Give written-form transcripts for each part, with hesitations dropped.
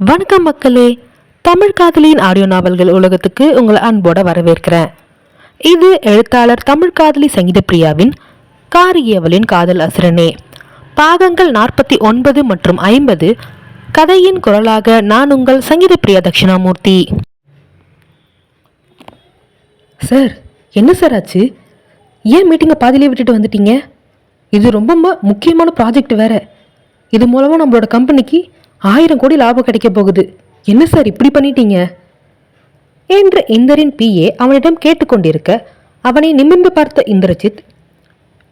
வணக்கம் மக்களே, தமிழ் காதலியின் ஆடியோ நாவல்கள் உலகத்துக்கு உங்களை அன்போட வரவேற்கிறேன். இது எழுத்தாளர் தமிழ் காதலி சங்கீத பிரியாவின் காரியவளின் காதல் அசுரனே பாகங்கள் 49 மற்றும் 50. கதையின் குரலாக நான் உங்கள் சங்கீத பிரியா தட்சிணாமூர்த்தி. சார், என்ன சார் ஆச்சு? ஏன் மீட்டிங்கை பாதியிலே விட்டுட்டு வந்துட்டீங்க? இது ரொம்ப முக்கியமான ப்ராஜெக்ட் வேற. இது மூலமாக நம்மளோட கம்பெனிக்கு 1000 கோடி லாபம் கிடைக்க போகுது. என்ன சார் இப்படி பண்ணிட்டீங்க என்று இந்தரின் பிஏ அவனிடம் கேட்டுக்கொண்டிருக்க அவனை நிமிர்ந்து பார்த்த இந்திரஜித்,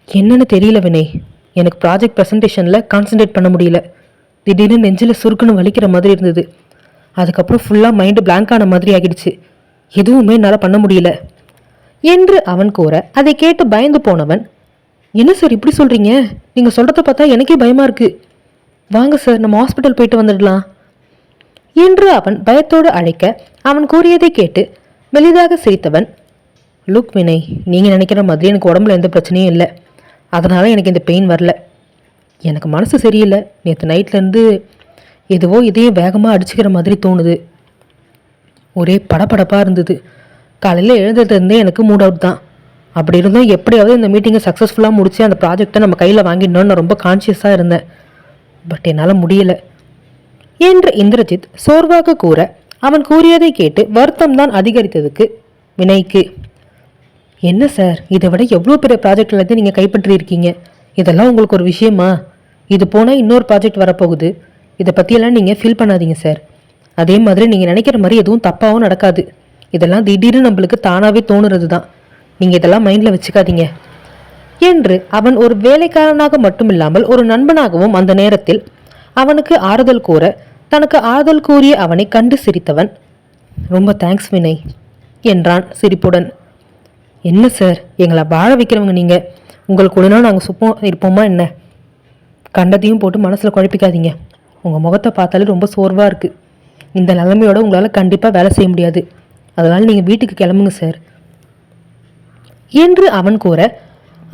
என்னன்னு தெரியல வினய், எனக்கு ப்ராஜெக்ட் ப்ரெசன்டேஷனில் கான்சன்ட்ரேட் பண்ண முடியல. திடீர்னு நெஞ்சில் சுருக்குன்னு வலிக்கிற மாதிரி இருந்தது. அதுக்கப்புறம் ஃபுல்லாக மைண்டு பிளாங்க் ஆன மாதிரி ஆகிடுச்சு. எதுவுமே என்னால் பண்ண முடியல என்று அவன் கூற, அதை கேட்டு பயந்து போனவன், என்ன சார் இப்படி சொல்கிறீங்க? நீங்கள் சொல்கிறத பார்த்தா எனக்கே பயமாக இருக்குது. வாங்க சார், நம்ம ஹாஸ்பிட்டல் போயிட்டு வந்துடலாம் என்று அவன் பயத்தோடு அழைக்க, அவன் கூறியதை கேட்டு மெலிதாக சிரித்தவன், லுக் வினய், நீங்கள் நினைக்கிற மாதிரி எனக்கு உடம்புல எந்த பிரச்சனையும் இல்லை. அதனால் எனக்கு இந்த பெயின் வரல. எனக்கு மனசு சரியில்லை. நேற்று நைட்லேருந்து எதுவோ இதையும் வேகமாக அடிச்சுக்கிற மாதிரி தோணுது. ஒரே படபடப்பாக இருந்தது. காலையில் எழுந்ததுலேருந்தே எனக்கு மூட் அவுட் தான். அப்படி இருந்தும் எப்படியாவது இந்த மீட்டிங்கை சக்ஸஸ்ஃபுல்லாக முடித்து அந்த ப்ராஜெக்டை நம்ம கையில் வாங்கிடணும்னு நான் ரொம்ப கான்ஷியஸாக இருந்தேன். பட் என்னால் முடியல என்று இந்திரஜித் சோர்வாக கூற, அவன் கூறியதை கேட்டு வருத்தம் தான் அதிகரித்ததுக்கு வினய்க்கு, என்ன சார், இதை விட எவ்வளோ பெரிய ப்ராஜெக்ட்லேருந்து நீங்கள் கைப்பற்றியிருக்கீங்க. இதெல்லாம் உங்களுக்கு ஒரு விஷயமா? இது போனால் இன்னொரு ப்ராஜெக்ட் வரப்போகுது. இதை பற்றியெல்லாம் நீங்கள் ஃபீல் பண்ணாதீங்க சார். அதே மாதிரி நீங்கள் நினைக்கிற மாதிரி எதுவும் தப்பாகவும் நடக்காது. இதெல்லாம் திடீர்னு நம்மளுக்கு தானாகவே தோணுறது தான். நீங்கள் இதெல்லாம் மைண்டில் வச்சுக்காதீங்க என்று அவன் ஒரு வேலைக்காரனாக மட்டுமில்லாமல் ஒரு நண்பனாகவும் அந்த நேரத்தில் அவனுக்கு ஆறுதல் கூற, தனக்கு ஆறுதல் கூறிய அவனை கண்டு சிரித்தவன், ரொம்ப தேங்க்ஸ் வினய் என்றான் சிரிப்புடன். என்ன சார், எங்களை வாழ வைக்கிறவங்க நீங்கள். உங்களுக்கு ஒழுனா நாங்கள் சுப்பம் இருப்போமா என்ன? கண்டதையும் போட்டு மனசில் குழப்பிக்காதீங்க. உங்கள் முகத்தை பார்த்தாலே ரொம்ப சோர்வாக இருக்குது. இந்த நிலைமையோடு உங்களால் கண்டிப்பாக வேலை செய்ய முடியாது. அதனால் நீங்கள் வீட்டுக்கு கிளம்புங்க சார் என்று அவன் கூற,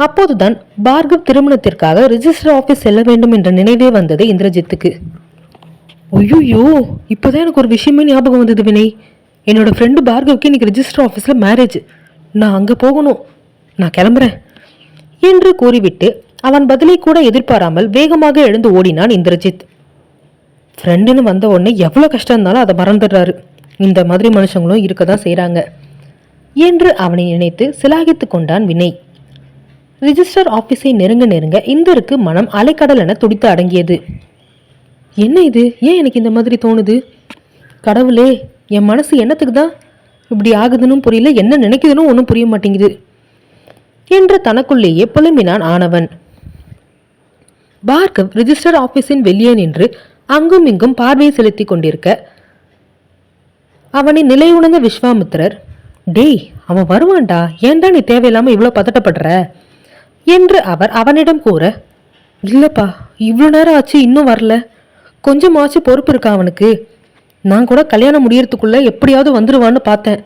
அப்போதுதான் பார்கவ் திருமணத்திற்காக ரிஜிஸ்டர் ஆஃபீஸ் செல்ல வேண்டும் என்ற நினைவே வந்தது இந்திரஜித்துக்கு. ஐயோ, இப்போதான் எனக்கு ஒரு விஷயமே ஞாபகம் வந்தது வினய். என்னோட ஃப்ரெண்டு பார்கவுக்கு இன்னைக்கு ரிஜிஸ்டர் ஆஃபீஸில் மேரேஜ். நான் அங்கே போகணும். நான் கிளம்புறேன் என்று கூறிவிட்டு அவன் பதிலை கூட எதிர்பாராமல் வேகமாக எழுந்து ஓடினான் இந்திரஜித். ஃப்ரெண்டுன்னு வந்த உடனே எவ்வளோ கஷ்டம் இருந்தாலும் அதை மறந்துடுறாரு. இந்த மாதிரி மனுஷங்களும் இருக்க தான் செய்கிறாங்க என்று அவனை நினைத்து சிலாகித்து கொண்டான் வினய். ரிஜிஸ்டர் ஆஃபீஸை நெருங்க இந்தருக்கு மனம் அலைக்கடல் என துடித்து அடங்கியது. என்ன இது? ஏன் எனக்கு இந்த மாதிரி தோணுது? கடவுளே, என் மனசு என்னத்துக்கு தான் இப்படி ஆகுதுன்னு புரியல, என்ன நினைக்குதுன்னு ஒன்றும் புரிய மாட்டேங்குது என்று தனக்குள்ளேயே புலம்பினான் ஆனவன். பார்கவ் ரிஜிஸ்டர் ஆஃபீஸின் வெளியே நின்று அங்கும் இங்கும் பார்வையை செலுத்தி கொண்டிருக்க, அவனை நிலை உணர்ந்த விஸ்வாமித்திரர், டேய், அவன் வருவான்டா, ஏன்டா நீ தேவையில்லாமல் இவ்வளோ பதட்டப்படுற என்று அவர் அவனிடம் கூற, இல்லப்பா, இவ்வளோ நேரம் ஆச்சு இன்னும் வரல. கொஞ்சமாச்சு பொறுப்பு இருக்கா அவனுக்கு? நான் கூட கல்யாணம் முடியறதுக்குள்ள எப்படியாவது வந்துடுவான்னு பார்த்தேன்.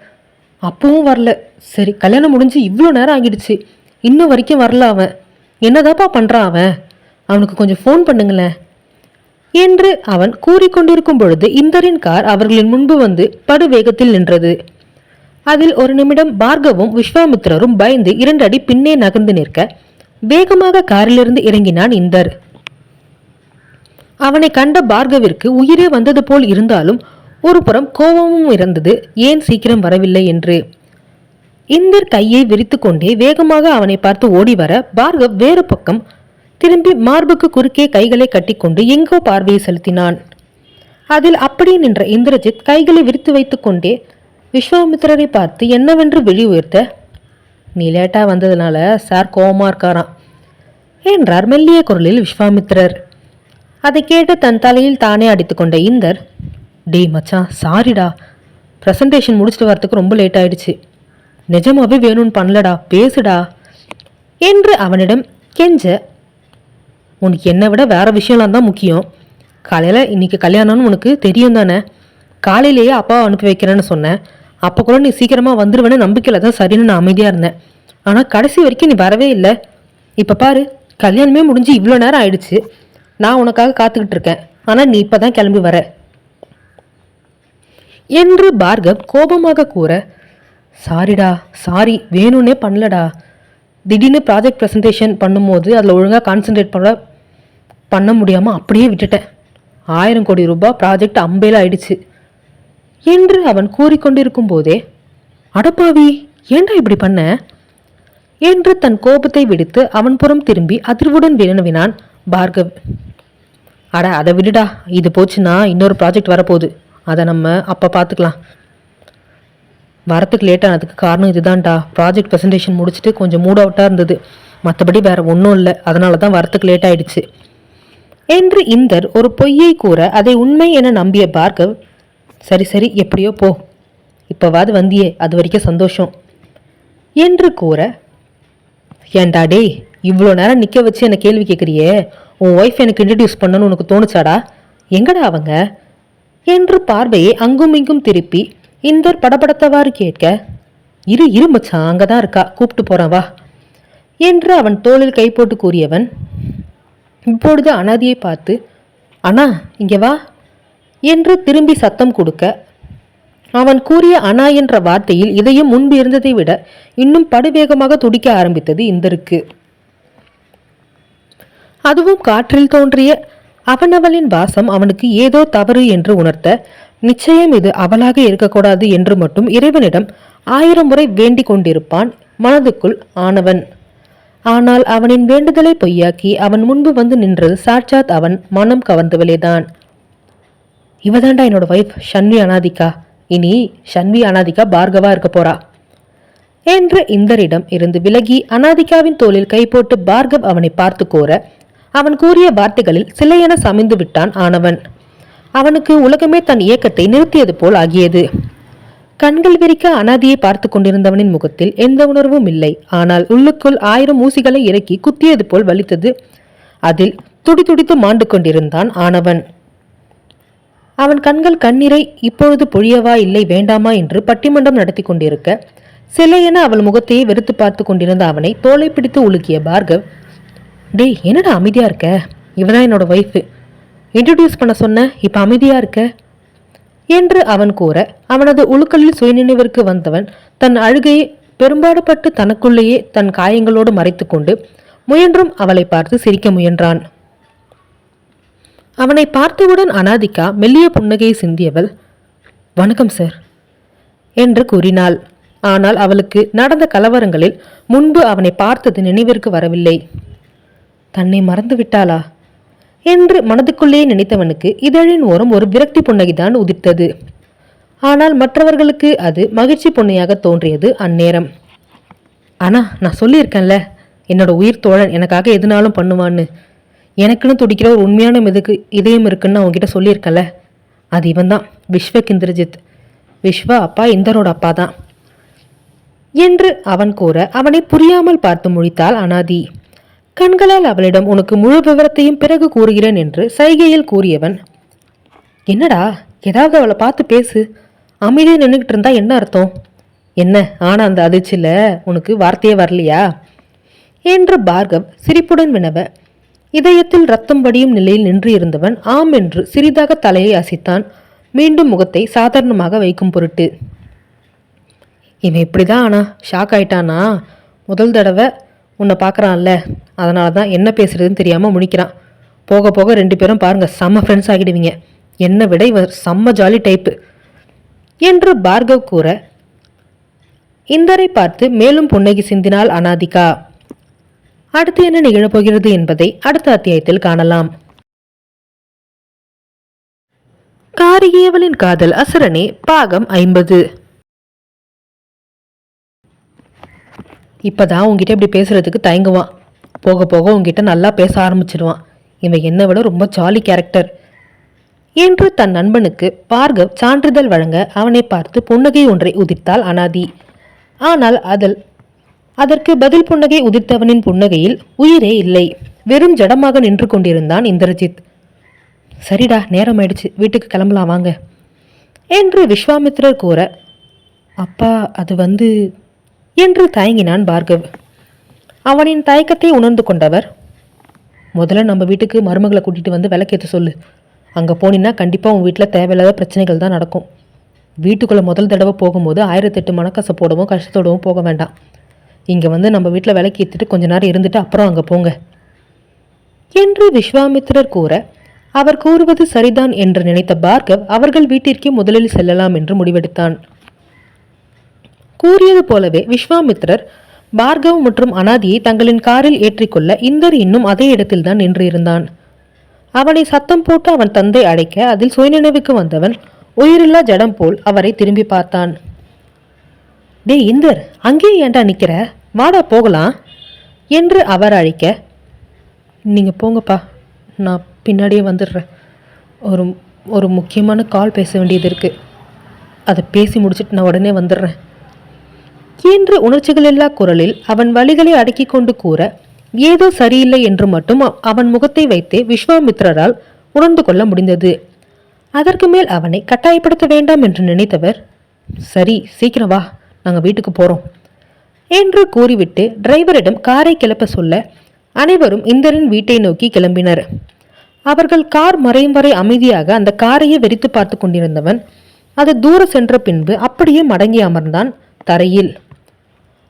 அப்பவும் வரல. சரி, கல்யாணம் முடிஞ்சு இவ்வளோ நேரம் ஆகிடுச்சு, இன்னும் வரைக்கும் வரல. அவன் என்னதாப்பா பண்ணுறான்? அவனுக்கு கொஞ்சம் ஃபோன் பண்ணுங்களேன் என்று அவன் கூறிக்கொண்டிருக்கும் பொழுது இந்தரின் கார் அவர்களின் முன்பு வந்து படுவேகத்தில் நின்றது. அதில் ஒரு நிமிடம் பார்கவும் விஸ்வாமித்திரரும் பயந்து 2 அடி பின்னே நகர்ந்து நிற்க, வேகமாக காரிலிருந்து இறங்கினான் இந்தர். அவனை கண்ட பார்கவிற்கு உயிரே வந்தது போல் இருந்தாலும் ஒரு புறம் கோபமும் இருந்தது, ஏன் சீக்கிரம் வரவில்லை என்று. இந்தர் கையை விரித்து கொண்டே வேகமாக அவனை பார்த்து ஓடி வர, பார்கவ் வேறு பக்கம் திரும்பி மார்புக்கு குறுக்கே கைகளை கட்டிக்கொண்டு எங்கோ பார்வையை செலுத்தினான். அதில் அப்படியே நின்ற இந்திரஜித் கைகளை விரித்து வைத்து கொண்டே விஸ்வாமித்திரரை பார்த்து என்னவென்று விழி உயர்த்த, நீ லேட்டா வந்ததுனால சார் கோபமா இருக்காராம் என்றார் மெல்லிய குரலில் விஸ்வாமித்திரர். அதை கேட்டு தன் தலையில் தானே அடித்துக்கொண்ட இந்தர், டேய் மச்சான், சாரிடா, ப்ரெசன்டேஷன் முடிச்சுட்டு வரத்துக்கு ரொம்ப லேட் ஆயிடுச்சு. நிஜமாவே வேணும்னு பண்ணலடா, பேசுடா என்று அவனிடம் கெஞ்ச, உனக்கு என்னை விட வேற விஷயம்லாம் தான் முக்கியம். காலையில் இன்னைக்கு கல்யாணம்னு உனக்கு தெரியும் தானே? காலையிலேயே அப்பாவை அனுப்பி வைக்கிறேன்னு சொன்னேன். அப்போ கூட நீ சீக்கிரமாக வந்துடுவேன்னு நம்பிக்கையில் தான் சரின்னு நான் அமைதியாக இருந்தேன். ஆனால் கடைசி வரைக்கும் நீ வரவே இல்லை. இப்போ பாரு, கல்யாணமே முடிஞ்சு இவ்வளோ நேரம் ஆயிடுச்சு. நான் உனக்காக காத்துக்கிட்டு இருக்கேன். ஆனால் நீ இப்போ தான் கிளம்பி வர. என்று பார்கவ் கோபமாக கூற, சாரிடா, சாரி, வேணும்னே பண்ணலடா. திடீர்னு ப்ராஜெக்ட் ப்ரெசன்டேஷன் பண்ணும்போது அதில் ஒழுங்காக கான்சென்ட்ரேட் பண்ண முடியாமல் அப்படியே விட்டுட்டேன். 1000 கோடி ரூபாய் ப்ராஜெக்ட் அம்பேல ஆயிடுச்சு என்று அவன் கூறிக்கொண்டிருக்கும் போதே, அடப்பாவி, ஏண்டா இப்படி பண்ண என்று தன் கோபத்தை விடுத்து அவன் புறம் திரும்பி அதிர்வுடன் வினவினான் பார்கவ். அட அதை விடுடா, இது போச்சுன்னா இன்னொரு ப்ராஜெக்ட் வரப்போகுது, அதை நம்ம அப்போ பார்த்துக்கலாம். வரத்துக்கு லேட் ஆனதுக்கு காரணம் இதுதான்டா. ப்ராஜெக்ட் ப்ரெசன்டேஷன் முடிச்சுட்டு கொஞ்சம் மூட் அவுட்டாக இருந்தது, மற்றபடி வேற ஒன்றும் இல்லை, அதனால தான் வரத்துக்கு லேட் ஆயிடுச்சு என்று இந்தர் ஒரு பொய்யை கூற அதை உண்மை என நம்பிய பார்கவ், சரி சரி, எப்படியோ போ, இப்போவாது வந்தியே, அது வரைக்கும் சந்தோஷம் என்று கூற, ஏண்டா டேய், இவ்வளோ நேரம் நிற்க வச்சு என்னை கேள்வி கேட்குறியே, உன் ஒய்ஃப் எனக்கு இன்ட்ரடியூஸ் பண்ணணும்னு உனக்கு தோணுச்சாடா? எங்கடா அவங்க என்று பார்வையை அங்கும் இங்கும் திருப்பி இந்தர் படபடத்தவாறு கேட்க, இரு மச்சான், அங்கே தான் இருக்கா, கூப்பிட்டு போகிறான் வா என்று அவன் தோளில் கை போட்டு கூறியவன் இப்பொழுது அனாதியை பார்த்து, அண்ணா இங்கே வா என்று திரும்பி சத்தம் கொடுக்க, அவன் கூறிய அண்ணா என்ற வார்த்தையில் இதயம் முன்பு இருந்ததை விட இன்னும் படுவேகமாக துடிக்க ஆரம்பித்தது இந்தருக்கு. அதுவும் காற்றில் தோன்றிய அவனவளின் வாசம் அவனுக்கு ஏதோ தவறு என்று உணர்த்த, நிச்சயம் இது அவளாக இருக்கக்கூடாது என்று மட்டும் இறைவனிடம் 1000 முறை வேண்டிக் கொண்டிருப்பான் மனதுக்குள் ஆனவன். ஆனால் அவனின் வேண்டுதலை பொய்யாக்கி அவன் முன்பு வந்து நின்றது சாட்சாத் அவன் மனம் கவர்ந்தவளேதான். இவதாண்டா என்னோட வைஃப் ஷன்வி அனாதிகா, இனி ஷன்வி அனாதிகா பார்கவா இருக்க போறா என்று இந்தரிடம் இருந்து விலகி அனாதிகாவின் தோளில் கை போட்டு பார்கவ் அவனை பார்த்து கோர, அவன் கூறிய வார்த்தைகளில் சிலையென சமைந்து விட்டான் ஆனவன். அவனுக்கு உலகமே தன் இயக்கத்தை நிறுத்தியது போல் ஆகியது. கண்கள் விரிக்க அனாதியை பார்த்து கொண்டிருந்தவனின் முகத்தில் எந்த உணர்வும் இல்லை. ஆனால் உள்ளுக்குள் 1000 ஊசிகளை இறக்கி குத்தியது போல் வலித்தது. அதில் துடிதுடித்து மாண்டு கொண்டிருந்தான் ஆனவன். அவன் கண்கள் கண்ணீரை இப்பொழுது பொழியவா இல்லை வேண்டாமா என்று பட்டிமன்றம் நடத்தி கொண்டிருக்க, சிலையென அவள் முகத்தையே வெறுத்து பார்த்து கொண்டிருந்த அவனை தோலை பிடித்து உலுக்கிய பார்கவ், டேய் என்னடா அமைதியா இருக்க, இவதான் என்னோட ஒய்ஃபு, இன்ட்ரடியூஸ் பண்ண சொன்ன, இப்ப அமைதியா இருக்க என்று அவன் கூற, அவனது உழுக்கலில் சுயநினைவிற்கு வந்தவன் தன் அழுகையை பெரும்பாடுபட்டு தனக்குள்ளேயே தன் காயங்களோடு மறைத்து கொண்டு முயன்றும் அவளை பார்த்து சிரிக்க முயன்றான். அவனை பார்த்தவுடன் அனாதிகா மெல்லிய புன்னகையை சிந்தியவள், வணக்கம் சார் என்று கூறினாள். ஆனால் அவளுக்கு நடந்த கலவரங்களில் முன்பு அவனை பார்த்தது நினைவிற்கு வரவில்லை. தன்னை மறந்து விட்டாளா என்று மனதுக்குள்ளே நினைத்தவனுக்கு இதழின் ஓரம் ஒரு விரக்தி புன்னகைதான் உதிர்த்தது. ஆனால் மற்றவர்களுக்கு அது மகிழ்ச்சி புன்னையாக தோன்றியது அந்நேரம். ஆனா நான் சொல்லியிருக்கேன்ல, என்னோட உயிர் தோழன் எனக்காக எதுனாலும் பண்ணுவான்னு, எனக்குன்னு துடிக்கிற ஒரு உண்மையான இதயம் இருக்குன்னு அவன்கிட்ட சொல்லியிருக்கல, அது இவன் தான், விஸ்வக் இந்திரஜித். விஸ்வா அப்பா இந்தரோட அப்பா தான் என்று அவன் கூற, அவனை புரியாமல் பார்த்து முழித்தாள் அனாதி. கண்களால் அவளிடம் உனக்கு முழு விவரத்தையும் பிறகு கூறுகிறேன் என்று சைகையில் கூறியவன், என்னடா ஏதாவது அவளை பார்த்து பேசு, அமைதியாக நின்றுக்கிட்டு இருந்தா என்ன அர்த்தம்? என்ன ஆனா அந்த அதிர்ச்சியில் உனக்கு வார்த்தையே வரலையா என்று பார்கவ் சிரிப்புடன் வினவ, இதயத்தில் ரத்தம் வடியும் நிலையில் நின்று இருந்தவன் ஆம் என்று சிறிதாக தலையை அசைத்தான், மீண்டும் முகத்தை சாதாரணமாக வைக்கும் பொருட்டு. இவன் இப்படிதான் ஆனா ஷாக் ஆயிட்டானா, முதல் தடவை உன்னை பார்க்குறான்ல, அதனால தான் என்ன பேசுறதுன்னு தெரியாமல் முழிக்கிறான். போக போக 2 பேரும் பாருங்க செம்ம ஃப்ரெண்ட்ஸ் ஆகிடுவீங்க, என்னை விட இவர் செம்ம ஜாலி டைப்பு என்று பார்கவ் கூற, இந்தரை பார்த்து மேலும் புன்னகை சிந்தினாள் அனாதிகா. அடுத்து என்ன நிகழப்போகிறது என்பதை அடுத்த அத்தியாயத்தில் காணலாம். காரிகையவளின் காதல் அசுரனே பாகம் 50. இப்பதான் உங்ககிட்ட இப்படி பேசுறதுக்கு தயங்குவான், போக போக உங்ககிட்ட நல்லா பேச ஆரம்பிச்சிடுவான். இவன் என்னை விட ரொம்ப ஜாலி கேரக்டர் என்று தன் நண்பனுக்கு பார்கவ் சான்றிதழ் வழங்க அவனை பார்த்து புன்னகை ஒன்றை உதிர்த்தாள் அனாதி. ஆனால் அதற்கு பதில் புன்னகை உதிர்த்தவனின் புன்னகையில் உயிரே இல்லை, வெறும் ஜடமாக நின்று கொண்டிருந்தான் இந்திரஜித். சரிடா, நேரம் ஆயிடுச்சு, வீட்டுக்கு கிளம்பலாம் வாங்க என்று விஸ்வாமித்ரர் கூற, அப்பா அது என்று தயங்கினான் பார்கவ். அவனின் தயக்கத்தை உணர்ந்து கொண்டவர், முதல்ல நம்ம வீட்டுக்கு மருமகளை கூட்டிகிட்டு வந்து விளக்கேற்ற சொல்லு, அங்கே போனீன்னா கண்டிப்பாக உன் வீட்டில் தேவையில்லாத பிரச்சனைகள் தான் நடக்கும் வீட்டுக்குள்ளே முதல் தடவை போகும்போது 1008 மனக்கசப்போடவும் கஷ்டத்தோடவும் போக வேண்டாம். இங்கே வந்து நம்ம வீட்டில் விலைக்கு ஏற்றிட்டு கொஞ்ச நேரம் இருந்துட்டு அப்புறம் அங்கே போங்க என்று விஸ்வாமித்திரர் கூற, அவர் கூறுவது சரிதான் என்று நினைத்த பார்கவ் அவர்கள் வீட்டிற்கே முதலில் செல்லலாம் என்று முடிவெடுத்தான். கூறியது போலவே விஸ்வாமித்திரர் பார்கவ் மற்றும் அனாதியை தங்களின் காரில் ஏற்றிக்கொள்ள இந்தர் இன்னும் அதே இடத்தில்தான் நின்று இருந்தான். அவனை சத்தம் போட்டு அவன் தந்தை அழைக்க அதில் சுயநினைவுக்கு வந்தவன் உயிரில்லா ஜடம் போல் அவரை திரும்பி பார்த்தான். டே இந்தர், அங்கேயே ஏன்டா நிற்கிற? வாடா போகலாம் என்று அவர் அழைக்க, நீங்கள் போங்கப்பா, நான் பின்னாடியே வந்துடுறேன். ஒரு ஒரு முக்கியமான கால் பேச வேண்டியது இருக்குது, அதை பேசி முடிச்சுட்டு நான் உடனே வந்துடுறேன் என்று உணர்ச்சிகளில்லா குரலில் அவன் வழிகளை அடக்கி கொண்டு கூற, ஏதோ சரியில்லை என்று மட்டும் அவன் முகத்தை வைத்தே விஸ்வாமித்திரரால் உணர்ந்து கொள்ள முடிந்தது. அதற்கு மேல் அவனை கட்டாயப்படுத்த வேண்டாம் என்று நினைத்தவர், சரி சீக்கிரம் வா, நாங்கள் வீட்டுக்கு போகிறோம் என்று கூறிவிட்டு டிரைவரிடம் காரை கிளப்ப சொல்ல அனைவரும் இந்தரின் வீட்டை நோக்கி கிளம்பினர். அவர்கள் கார் மறையும் வரை அமைதியாக அந்த காரையே வெறித்து பார்த்து கொண்டிருந்தவன் அது தூர சென்ற பின்பு அப்படியே மடங்கி அமர்ந்தான் தரையில்.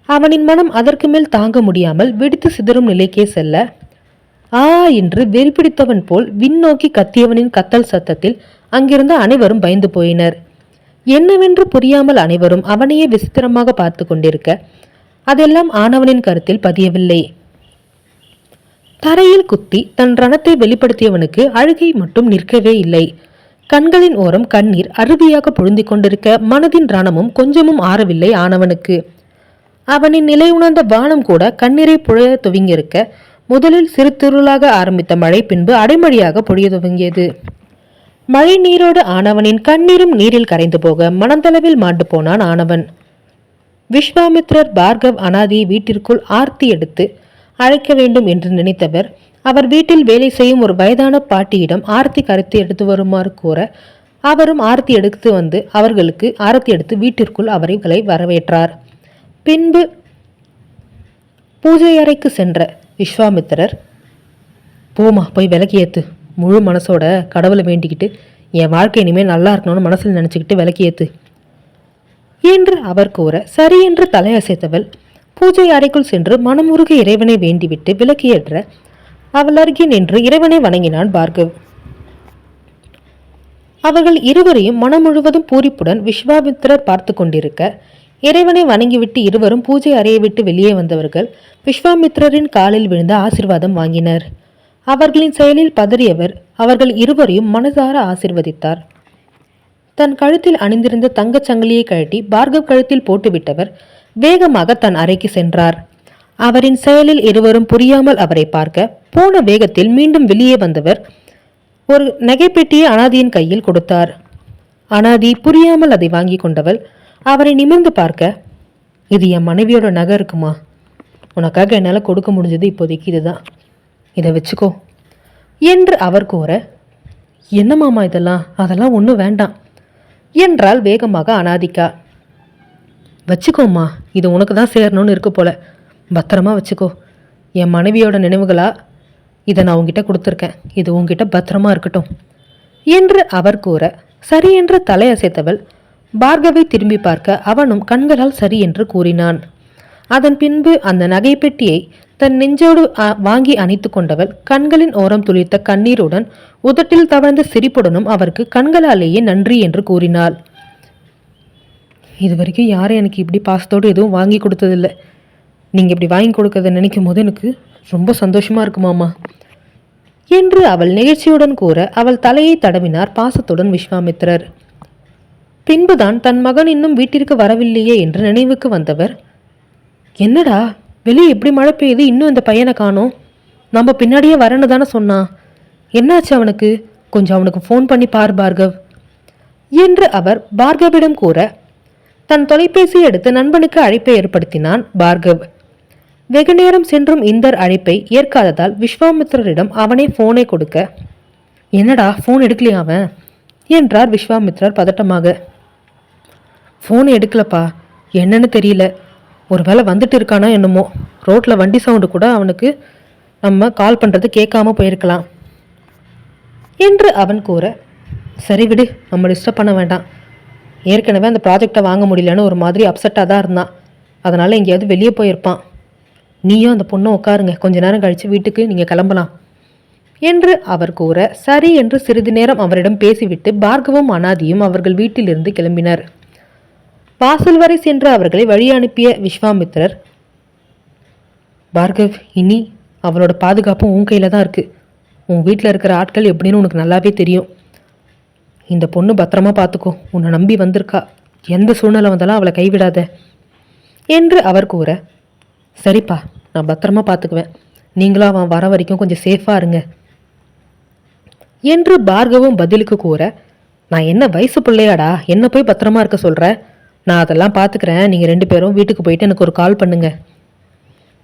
அவனின் மனம் அதற்கு மேல் தாங்க முடியாமல் வெடித்து சிதறும் நிலைக்கே செல்ல, ஆ என்று வெறிப்பிடித்தவன் போல் விண்ணோக்கி கத்தியவனின் கத்தல் சத்தத்தில் அங்கிருந்த அனைவரும் பயந்து போயினர். என்னவென்று புரியாமல் அனைவரும் அவனையே விசித்திரமாக பார்த்து கொண்டிருக்க அதெல்லாம் ஆனவனின் கருத்தில் பதியவில்லை. தரையில் குத்தி தன் ரணத்தை வெளிப்படுத்தியவனுக்கு அழுகை மட்டும் நிற்கவே இல்லை. கண்களின் ஓரம் கண்ணீர் அருவியாக பொழுந்திக் கொண்டிருக்க மனதின் ரணமும் கொஞ்சமும் ஆறவில்லை ஆனவனுக்கு. அவனின் நிலை உணர்ந்த வானம் கூட கண்ணீரை புழைய துவங்கியிருக்க முதலில் சிறு திருளாக ஆரம்பித்த மழை பின்பு அடைமழையாக பொழிய துவங்கியது. மழை நீரோடு ஆனவனின் கண்ணீரும் நீரில் கரைந்து போக மனந்தளவில் மாண்டு போனான் ஆனவன். விஸ்வாமித்ரர் பார்கவ் அனாதியை வீட்டிற்குள் ஆர்த்தி எடுத்து அழைக்க வேண்டும் என்று நினைத்தவர் அவர் வீட்டில் வேலை செய்யும் ஒரு வயதான பாட்டியிடம் ஆர்த்தி கரைத்து எடுத்து வருமாறு கூற, அவரும் ஆர்த்தி எடுத்து வந்து அவர்களுக்கு ஆரத்தி எடுத்து வீட்டிற்குள் அவர்களை வரவேற்றார். பின்பு பூஜை அறைக்கு சென்ற விஸ்வாமித்திரர், போமா போய் விளக்கு ஏத்து, முழு மனசோட கடவுளை வேண்டிக்கிட்டு என் வாழ்க்கை இனிமேல் நல்லா இருக்கணும்னு மனசில் நினச்சிக்கிட்டு விளக்கு ஏத்து என்று அவர் கூற, சரி என்று தலையசைத்தவள் பூஜை அறைக்குள் சென்று மனமுருக இறைவனை வேண்டிவிட்டு விளக்கு ஏற்ற அவள் அருகே நின்று இறைவனை வணங்கினான் பார்கவ். அவர்கள் இருவரையும் மனம் முழுவதும் பூரிப்புடன் விஸ்வாமித்திரர் பார்த்து கொண்டிருக்க, இறைவனை வணங்கிவிட்டு இருவரும் பூஜை அறையை விட்டு வெளியே வந்தவர்கள் விஸ்வாமித்திரரின் காலில் விழுந்த ஆசிர்வாதம் வாங்கினர். அவர்களின் செயலில் பதறியவர் அவர்கள் இருவரையும் மனதார ஆசிர்வதித்தார். தன் கழுத்தில் அணிந்திருந்த தங்கச் சங்கிலியை கழட்டி பார்கவ் கழுத்தில் போட்டுவிட்டவர் வேகமாக தன் அறைக்கு சென்றார். அவரின் செயலில் இருவரும் புரியாமல் அவரை பார்க்க போன வேகத்தில் மீண்டும் வெளியே வந்தவர் ஒரு நகைப்பெட்டியை அனாதியின் கையில் கொடுத்தார். அனாதி புரியாமல் அதை வாங்கி கொண்டவள் அவரை நிமிர்ந்து பார்க்க, இது என் மனைவியோட நகை இருக்குமா, உனக்காக என்னால் கொடுக்க முடிஞ்சது இப்போதைக்கு இதுதான், இதை வச்சுக்கோ என்று அவர் கூற, என்ன மாமா இதெல்லாம், அதெல்லாம் ஒன்றும் வேண்டாம் என்றால் வேகமாக அனாதிக்கா. வச்சுக்கோம்மா, இது உனக்கு தான் சேரணும்னு இருக்கு போல, பத்திரமா வச்சுக்கோ, என் மனைவியோட நினைவுகளா இதை நான் உங்ககிட்ட கொடுத்துருக்கேன், இது உங்ககிட்ட பத்திரமா இருக்கட்டும் என்று அவர் கூற, சரி என்று தலையசைத்தவள் பார்கவை திரும்பி பார்க்க அவனும் கண்களால் சரி என்று கூறினான். அதன் பின்பு அந்த நகைப்பெட்டியை தன் நெஞ்சோடு வாங்கி அணைத்து கொண்டவள் கண்களின் ஓரம் துளிர்த்த கண்ணீருடன் உதட்டில் தவழ்ந்த சிரிப்புடனும் அவருக்கு கண்களாலேயே நன்றி என்று கூறினாள். இது வரைக்கும் யாரும் எனக்கு இப்படி பாசத்தோடு எதுவும் வாங்கி கொடுத்ததில்லை, நீங்கள் இப்படி வாங்கி கொடுக்கறத நினைக்கும் போது எனக்கு ரொம்ப சந்தோஷமா இருக்குமாமா என்று அவள் நெகிழ்ச்சியுடன் கூற அவள் தலையை தடவினார் பாசத்துடன் விஸ்வாமித்திரர். பின்புதான் தன் மகன் இன்னும் வீட்டிற்கு வரவில்லையே என்று நினைவுக்கு வந்தவர், என்னடா வெளியே எப்படி மழை பெய்யுது, இன்னும் இந்த பையனை காணோம், நம்ம பின்னாடியே வரேன்னு தானே சொன்னான், என்னாச்சு அவனுக்கு, கொஞ்சம் அவனுக்கு ஃபோன் பண்ணி பார் பார்கவ் என்று அவர் பார்கவிடம் கூற தன் தொலைபேசியை எடுத்து நண்பனுக்கு அழைப்பை ஏற்படுத்தினான் பார்கவ். வெகு நேரம் சென்றும் இந்தர் அழைப்பை ஏற்காததால் விஸ்வாமித்திரரிடம் அவனே ஃபோனை கொடுக்க, என்னடா ஃபோன் எடுக்கலையா அவன் என்றார் விஸ்வாமித்திரர் பதட்டமாக. ஃபோனை எடுக்கலப்பா, என்னன்னு தெரியல, ஒரு வேளை வந்துட்டு இருக்கானா என்னமோ, ரோட்டில் வண்டி சவுண்டு கூட அவனுக்கு நம்ம கால் பண்ணுறது கேட்காம போயிருக்கலாம் என்று அவன் கூற, சரி விடு, நம்ம டிஸ்டர்ப் பண்ண வேண்டாம், ஏற்கனவே அந்த ப்ராஜெக்டை வாங்க முடியலன்னு ஒரு மாதிரி அப்செட்டாக தான் இருந்தான். அதனால் எங்கேயாவது வெளியே போயிருப்பான். நீயும் அந்த பொண்ணை உட்காருங்க, கொஞ்ச நேரம் கழித்து வீட்டுக்கு நீங்கள் கிளம்பலாம் என்று அவர் கூற, சரி என்று சிறிது நேரம் அவரிடம் பேசிவிட்டு பார்கவும் அனாதியும் அவர்கள் வீட்டிலிருந்து கிளம்பினர். வாசல் வரை சென்று அவர்களை வழி அனுப்பிய விஸ்வாமித்திரர், பார்கவ், இனி அவளோட பாதுகாப்பும் உன் கையில் தான் இருக்குது. உன் வீட்டில் இருக்கிற ஆட்கள் எப்படின்னு உனக்கு நல்லாவே தெரியும். இந்த பொண்ணு பத்திரமா பார்த்துக்கோ, உன்னை நம்பி வந்திருக்கா, எந்த சூழ்நிலை வந்தாலும் அவளை கைவிடாத என்று அவர் கூற, சரிப்பா, நான் பத்திரமா பார்த்துக்குவேன், நீங்களும் அவன் வர வரைக்கும் கொஞ்சம் சேஃபாக இருங்க என்று பார்கவும் பதிலுக்கு கூற, நான் என்ன வயசு பிள்ளையாடா, என்ன போய் பத்திரமா இருக்க சொல்கிற? நான் அதெல்லாம் பார்த்துக்கிறேன், நீங்கள் 2 பேரும் வீட்டுக்கு போயிட்டு எனக்கு ஒரு கால் பண்ணுங்க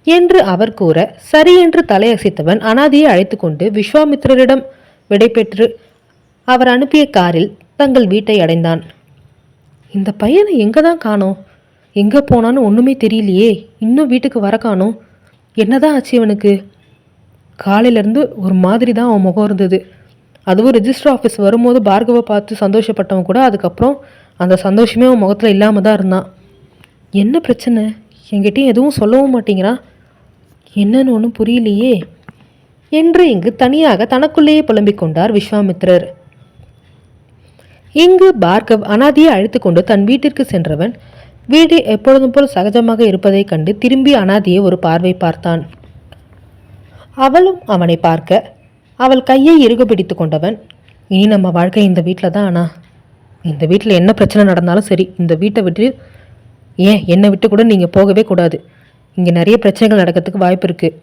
என்று அவர் கூற, சரி என்று தலையசைத்தவன் அனாதியை அழைத்து கொண்டு விஸ்வாமித்திரரிடம் விடைபெற்று அவர் அனுப்பிய காரில் தங்கள் வீட்டை அடைந்தான். இந்த பையனை எங்கே தான் காணோம், எங்கே போனான்னு ஒன்றுமே தெரியலையே, இன்னும் வீட்டுக்கு வர காணோம், என்னதான் ஆச்சு இவனுக்கு? காலையிலேருந்து ஒரு மாதிரி தான் அவன் முகம் இருந்தது. அதுவும் ரெஜிஸ்டர் ஆஃபீஸ் வரும்போது பார்கவை பார்த்து சந்தோஷப்பட்டவன் கூட அதுக்கப்புறம் அந்த சந்தோஷமே அவன் முகத்தில் இல்லாமல் தான் இருந்தான். என்ன பிரச்சனை, என்கிட்டையும் எதுவும் சொல்லவும் மாட்டேங்கிறான், என்னன்னு ஒன்றும் புரியலையே என்று இங்கு தனியாக தனக்குள்ளேயே புலம்பிக் கொண்டார் விஸ்வாமித்திரர். இங்கு பார்கவ் அனாதியை அழைத்து கொண்டு தன் வீட்டிற்கு சென்றவன் வீடு எப்பொழுதும் போல் சகஜமாக இருப்பதைக் கண்டு திரும்பி அனாதியை ஒரு பார்வை பார்த்தான். அவளும் அவனை பார்க்க அவள் கையை இறுக பிடித்து கொண்டவன், இனி நம்ம வாழ்க்கை இந்த வீட்டில் தான். ஆனால் இந்த வீட்டில் என்ன பிரச்சனை நடந்தாலும் சரி, இந்த வீட்டை விட்டு, ஏன் என்னை விட்டு கூட நீங்கள் போகவே கூடாது. இங்கே நிறைய பிரச்சனைகள் நடக்கிறதுக்கு வாய்ப்பு இருக்குது.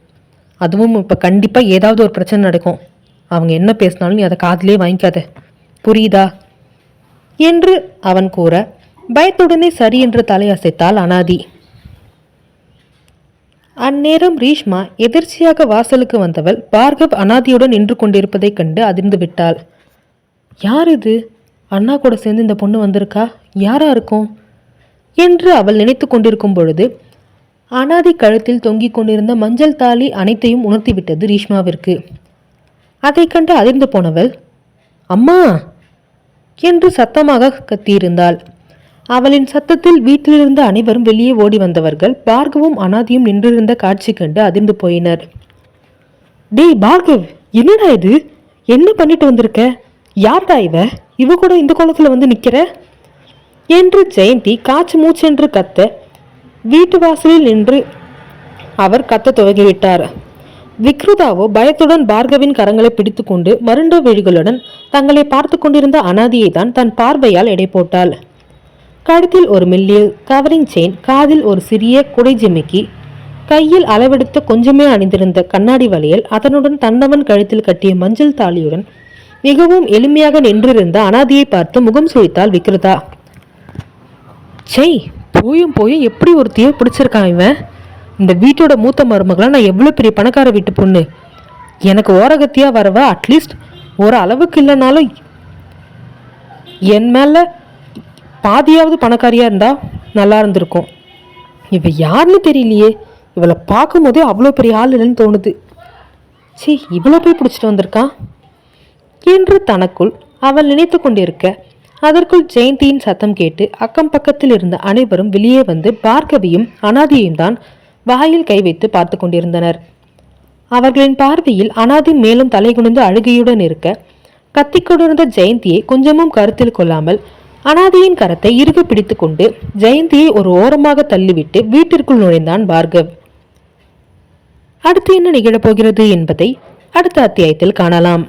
அதுவும் இப்போ கண்டிப்பாக ஏதாவது ஒரு பிரச்சனை நடக்கும். அவங்க என்ன பேசினாலும் நீ அதை காதிலே வாங்கிக்காத, புரியுதா என்று அவன் கூற, பயத்துடனே சரி என்று தலையசைத்தாள் அனாதி. அந்நேரம் ரீஷ்மா எதிர்ச்சியாக வாசலுக்கு வந்தவள் பார்கவ் அனாதியுடன் நின்று கொண்டிருப்பதைக் கண்டு அதிர்ந்து விட்டாள். யார் இது? அண்ணா கூட சேர்ந்து இந்த பொண்ணு வந்திருக்கா, யாரா இருக்கும் என்று அவள் நினைத்து கொண்டிருக்கும் பொழுது அனாதி கழுத்தில் தொங்கிக் கொண்டிருந்த மஞ்சள் தாலி அனைத்தையும் உணர்த்திவிட்டது ரீஷ்மாவிற்கு. அதை கண்டு அதிர்ந்து போனவள், அம்மா என்று சத்தமாக கத்தியிருந்தாள். அவளின் சத்தத்தில் வீட்டிலிருந்த அனைவரும் வெளியே ஓடி வந்தவர்கள் பார்கவும் அனாதியும் நின்றிருந்த காட்சி கண்டு அதிர்ந்து போயினர். டேய் பார்கவ், என்னடா இது, என்ன பண்ணிட்டு வந்திருக்க? யார்டா இவ கூட இந்த கோலத்தில் வந்து நிற்கிற என்று ஜெயந்தி காய்ச்சி மூச்சென்று கத்த வீட்டு வாசலில் நின்று அவர் கத்த துவங்கிவிட்டார். விக்ருதாவோ பயத்துடன் பார்கவின் கரங்களை பிடித்து கொண்டு மருண்ட விழிகளுடன் தங்களை பார்த்து கொண்டிருந்த அனாதியை தான் தன் பார்வையால் எடை போட்டாள். கழுத்தில் ஒரு மெல்லிய கவரிங் செயின், காதில் ஒரு சிறிய குடை ஜிமிக்கி, கையில் அளவெடுத்த கொஞ்சமே அணிந்திருந்த கண்ணாடி வளையல், அதனுடன் தன்னவன் கழுத்தில் கட்டிய மஞ்சள் தாலியுடன் மிகவும் எளிமையாக நின்றிருந்த அனாதியை பார்த்து முகம் சுழித்தாள் விக்ருதா. செய், போயும் எப்படி ஒரு தீய பிடிச்சிருக்கான் இவன். இந்த வீட்டோட மூத்த மருமகளா நான் எவ்வளோ பெரிய பணக்கார வீட்டு பொண்ணு, எனக்கு ஓரகத்தியா வரவா அட்லீஸ்ட் ஒரு அளவுக்கு இல்லைனாலும் என் மேலே பாதியாவது பணக்காரியாக இருந்தால் நல்லா இருந்திருக்கும். இவ யாருன்னு தெரியலையே, இவளை பார்க்கும் போதே அவ்வளோ பெரிய ஆள் இல்லைன்னு தோணுது. சீ, இவ்வளோ போய் பிடிச்சிட்டு வந்திருக்கான் என்று தனக்குள் அவள் நினைத்து கொண்டிருக்க அதற்குள் ஜெயந்தியின் சத்தம் கேட்டு அக்கம் பக்கத்தில் இருந்த அனைவரும் வெளியே வந்து பார்கவியும் அனாதியையும் தான் வாயில் கை வைத்து பார்த்து கொண்டிருந்தனர். அவர்களின் பார்வையில் அனாதி மேலும் தலைகுனிந்து அழுகையுடன் இருக்க கத்திக்கொண்டிருந்த ஜெயந்தியை கொஞ்சமும் கருத்தில் கொள்ளாமல் அனாதியின் கரத்தை இறுக பிடித்து கொண்டு ஜெயந்தியை ஒரு ஓரமாக தள்ளிவிட்டு வீட்டிற்குள் நுழைந்தான் பார்கவ். அடுத்து என்ன நிகழப்போகிறது என்பதை அடுத்த அத்தியாயத்தில் காணலாம்.